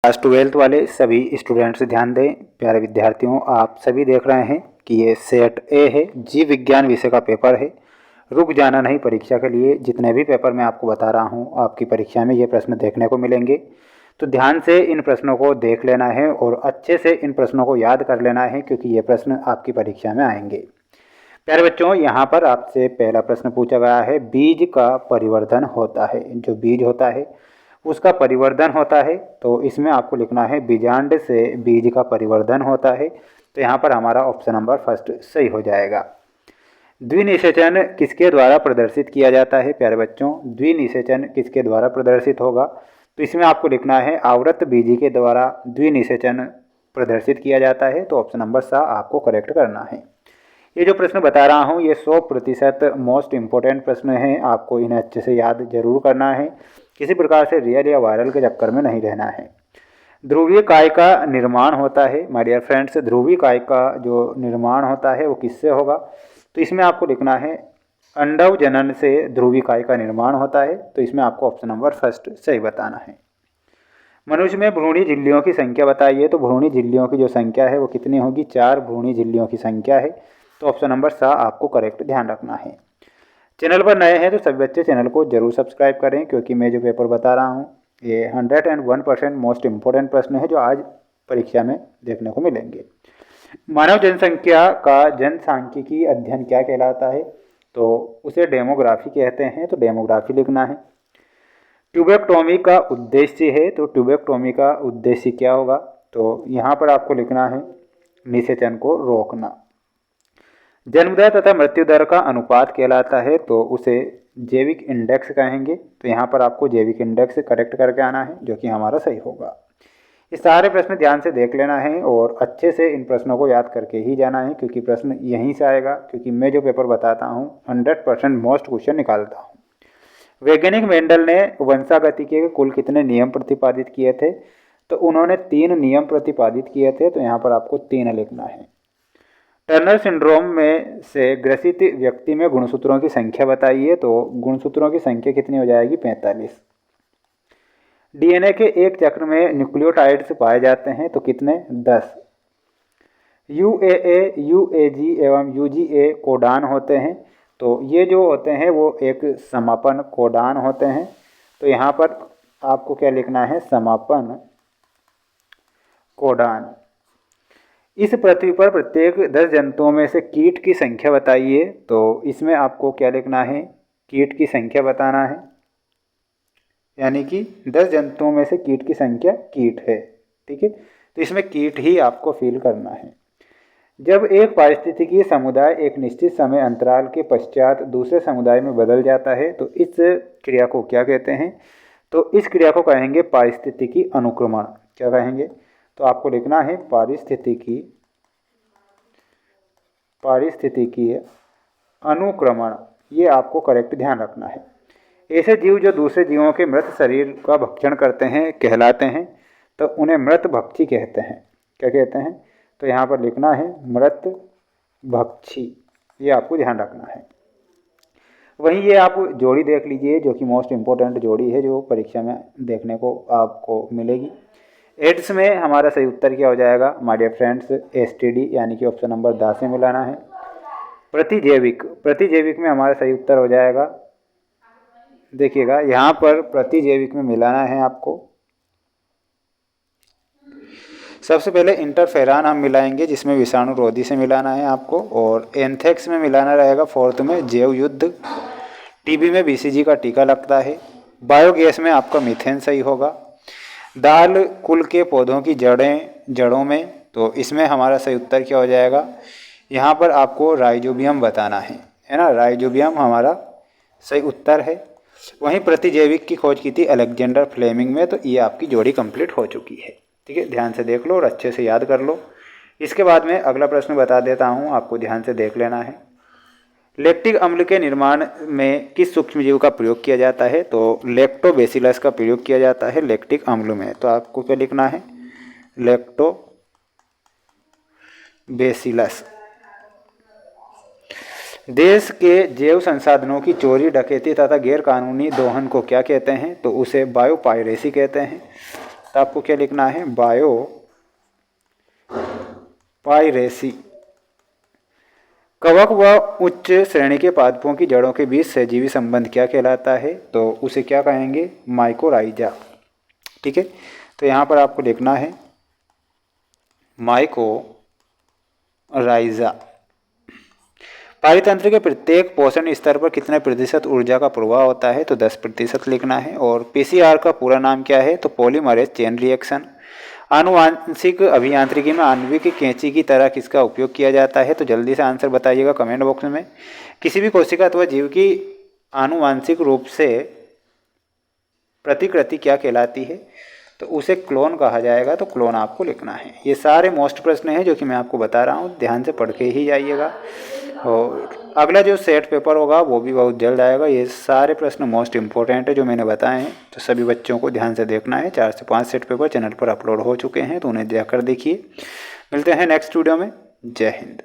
Class 12th वाले सभी students ध्यान दें। प्यारे विद्यार्थियों, आप सभी देख रहे हैं कि ये सेट ए है, जीव विज्ञान विषय का पेपर है। रुक जाना नहीं परीक्षा के लिए। जितने भी पेपर मैं आपको बता रहा हूँ आपकी परीक्षा में ये प्रश्न देखने को मिलेंगे, तो ध्यान से इन प्रश्नों को देख लेना है और अच्छे से इन प्रश्नों को याद कर लेना है, क्योंकि ये प्रश्न आपकी परीक्षा में आएंगे। प्यारे बच्चों, यहाँ पर आपसे पहला प्रश्न पूछा गया है, बीज का परिवर्धन होता है। जो बीज होता है उसका परिवर्धन होता है, तो इसमें आपको लिखना है बीजांड से बीज का परिवर्धन होता है। तो यहाँ पर हमारा ऑप्शन नंबर फर्स्ट सही हो जाएगा। द्विनिषेचन किसके द्वारा प्रदर्शित किया जाता है? प्यारे बच्चों, द्विनिषेचन किसके द्वारा प्रदर्शित होगा? तो इसमें आपको लिखना है आवृत बीजी के द्वारा द्विनिषेचन प्रदर्शित किया जाता है। तो ऑप्शन नंबर सा आपको करेक्ट करना है। ये जो प्रश्न बता रहा हूँ ये 100% मोस्ट इम्पोर्टेंट प्रश्न है। आपको इन्हें अच्छे से याद जरूर करना है, किसी प्रकार से रियल या वायरल के चक्कर में नहीं रहना है। ध्रुवीय काय का निर्माण होता है। माय डियर फ्रेंड्स, ध्रुवीय काय का जो निर्माण होता है वो किससे होगा? तो इसमें आपको लिखना है अंडव जनन से ध्रुवीय काय का निर्माण होता है। तो इसमें आपको ऑप्शन नंबर फर्स्ट सही बताना है। मनुष्य में भ्रूणी झिल्लियों की संख्या बताइए। तो भ्रूणी झिल्लियों की जो संख्या है वो कितनी होगी? 4 भ्रूणी झिल्लियों की संख्या है। तो ऑप्शन नंबर सा आपको करेक्ट ध्यान रखना है। चैनल पर नए हैं तो सभी बच्चे चैनल को जरूर सब्सक्राइब करें, क्योंकि मैं जो पेपर बता रहा हूँ ये 101% मोस्ट इम्पोर्टेंट प्रश्न है जो आज परीक्षा में देखने को मिलेंगे। मानव जनसंख्या का जनसांख्यिकी अध्ययन क्या कहलाता है? तो उसे डेमोग्राफी कहते हैं। तो डेमोग्राफी लिखना है। ट्यूबेक्टोमी का उद्देश्य है। तो ट्यूबेक्टोमी का उद्देश्य क्या होगा? तो यहाँ पर आपको लिखना है निषेचन को रोकना। जन्मदर तथा मृत्यु दर का अनुपात कहलाता है। तो उसे जैविक इंडेक्स कहेंगे। तो यहाँ पर आपको जैविक इंडेक्स करेक्ट करके आना है, जो कि हमारा सही होगा। ये सारे प्रश्न ध्यान से देख लेना है और अच्छे से इन प्रश्नों को याद करके ही जाना है, क्योंकि प्रश्न यहीं से आएगा। क्योंकि मैं जो पेपर बताता हूँ 100% मोस्ट क्वेश्चन निकालता हूँ। वैज्ञानिक मेंडल ने वंशागति के कुल कितने नियम प्रतिपादित किए थे? तो उन्होंने 3 नियम प्रतिपादित किए थे। तो यहाँ पर आपको 3 लिखना है। टर्नर सिंड्रोम में से ग्रसित व्यक्ति में गुणसूत्रों की संख्या बताइए। तो गुणसूत्रों की संख्या कितनी हो जाएगी? 45। डीएनए के एक चक्र में न्यूक्लियोटाइड्स पाए जाते हैं। तो कितने? 10। यूएए, यूएजी एवं यूजीए कोडान होते हैं। तो ये जो होते हैं वो एक समापन कोडान होते हैं। तो यहाँ पर आपको क्या लिखना है? समापन कोडान। इस पृथ्वी पर प्रत्येक 10 जंतुओं में से कीट की संख्या बताइए। तो इसमें आपको क्या लिखना है? कीट की संख्या बताना है, यानी कि 10 जंतुओं में से कीट की संख्या कीट है। ठीक है, तो इसमें कीट ही आपको फील करना है। जब एक पारिस्थितिकीय समुदाय एक निश्चित समय अंतराल के पश्चात दूसरे समुदाय में बदल जाता है तो इस क्रिया को क्या कहते हैं? तो इस क्रिया को कहेंगे पारिस्थितिकी अनुक्रमण। क्या कहेंगे? तो आपको लिखना है पारिस्थितिकीय अनुक्रमण। ये आपको करेक्ट ध्यान रखना है। ऐसे जीव जो दूसरे जीवों के मृत शरीर का भक्षण करते हैं कहलाते हैं। तो उन्हें मृत भक्षी कहते हैं। क्या कहते हैं? तो यहाँ पर लिखना है मृत भक्षी। ये आपको ध्यान रखना है। वहीं ये आप जोड़ी देख लीजिए, जो कि मोस्ट इम्पोर्टेंट जोड़ी है जो परीक्षा में देखने को आपको मिलेगी। एड्स में हमारा सही उत्तर क्या हो जाएगा? माय डियर फ्रेंड्स, एसटीडी, यानी कि ऑप्शन नंबर 10 से मिलाना है। प्रतिजैविक में हमारा सही उत्तर हो जाएगा, देखिएगा यहाँ पर प्रतिजैविक में मिलाना है आपको। सबसे पहले इंटरफेरान हम मिलाएंगे, जिसमें विषाणुरोधी से मिलाना है आपको, और एंथ्रेक्स में मिलाना रहेगा 4th में जैव युद्ध। टीबी में बीसीजी का टीका लगता है। बायोगैस में आपका मीथेन सही होगा। दाल कुल के पौधों की जड़ों में, तो इसमें हमारा सही उत्तर क्या हो जाएगा? यहाँ पर आपको राइजोबियम बताना है ना? राइजोबियम हमारा सही उत्तर है। वहीं प्रतिजैविक की खोज की थी अलेक्जेंडर फ्लेमिंग में। तो ये आपकी जोड़ी कंप्लीट हो चुकी है। ठीक है, ध्यान से देख लो और अच्छे से याद कर लो। इसके बाद में अगला प्रश्न बता देता हूँ, आपको ध्यान से देख लेना है। लैक्टिक अम्ल के निर्माण में किस सूक्ष्मजीव का प्रयोग किया जाता है? तो लैक्टोबैसिलस का प्रयोग किया जाता है लैक्टिक अम्ल में। तो आपको क्या लिखना है? लैक्टोबैसिलस। देश के जैव संसाधनों की चोरी, डकैती तथा गैर कानूनी दोहन को क्या कहते हैं? तो उसे बायोपायरेसी कहते हैं। तो आपको क्या लिखना है, बायो पायरेसी। कवक व उच्च श्रेणी के पादपों की जड़ों के बीच सहजीवी संबंध क्या कहलाता है, तो उसे क्या कहेंगे, माइकोराइजा। ठीक है, तो यहाँ पर आपको लिखना है माइकोराइजा। पारितंत्र के प्रत्येक पोषण स्तर पर कितने प्रतिशत ऊर्जा का प्रवाह होता है, तो 10% लिखना है। और पीसीआर का पूरा नाम क्या है, तो पॉलीमरेज चेन रिएक्शन। आनुवांशिक अभियांत्रिकी में आणविक कैंची की तरह किसका उपयोग किया जाता है, तो जल्दी से आंसर बताइएगा कमेंट बॉक्स में। किसी भी कोशिका अथवा जीव की आनुवांशिक रूप से प्रतिकृति क्या कहलाती है, तो उसे क्लोन कहा जाएगा, तो क्लोन आपको लिखना है। ये सारे मोस्ट प्रश्न हैं जो कि मैं आपको बता रहा हूँ, ध्यान से पढ़ के ही जाइएगा। और अगला जो सेट पेपर होगा वो भी बहुत जल्द आएगा। ये सारे प्रश्न मोस्ट इंपॉर्टेंट है जो मैंने बताए हैं, तो सभी बच्चों को ध्यान से देखना है। 4 से 5 सेट पेपर चैनल पर अपलोड हो चुके हैं, तो उन्हें जाकर देखिए। मिलते हैं नेक्स्ट वीडियो में। जय हिंद।